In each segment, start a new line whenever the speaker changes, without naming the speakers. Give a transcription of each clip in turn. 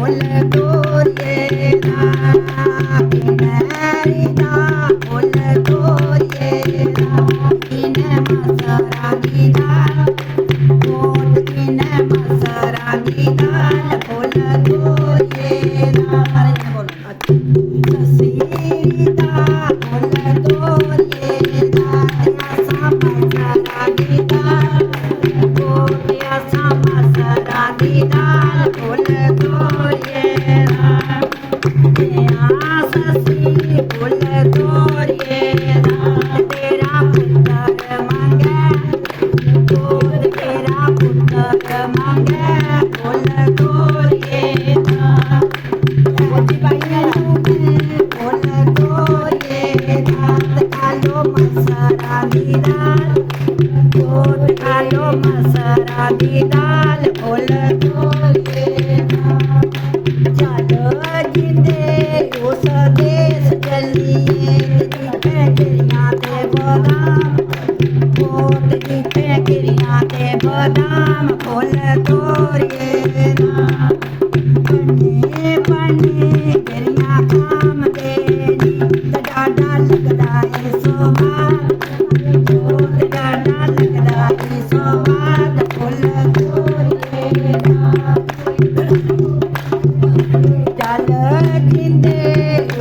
full तोरिए किनारी दा full तोरिए किन मसरा दी दाल कोट किन मसरा दी दाल फुल तोरिए ससीरी दा फुल तोरिए आसा मसरा दी दाल कोट आसा मसरा दी दाल फुल तोरिए ससी फुल तोरिए तेरा पुत्र मंगे कोट तेरा पुत्र मंगे फुल तोरिए फुल तोरिए कालो मसरा दी दाल कोट कालो मसरा दी दाल फुल तोरिए चलो जिंदे उस देश चलिए जिथे गिरियां ते बादाम कोट जिथे गिरियां ते बादाम फुल तोरिए बने बने गिरियां काम देनी डाडा लगदा है सोमार कोट डाडा लगदा है सोमार फुल तोरिए चल जिंदे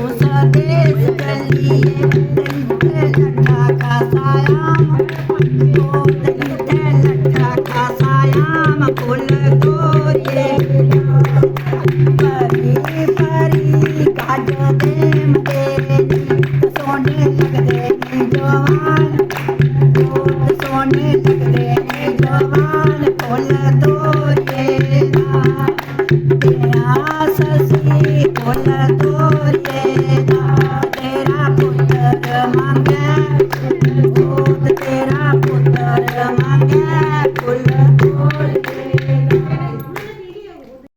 उस देश चलिए लट्ठा का सायाम कोट जिथे लट्ठा का सायाम फुल तोरिए परी परी गज देम तेरी सोने लगदे नी जवान कोट सोने लगदे नी जवान फुल तोरिए तेरा ससी फुल तोरिए तेरा पुत्र मंगे कोट तेरा पुत्र मंगे फुल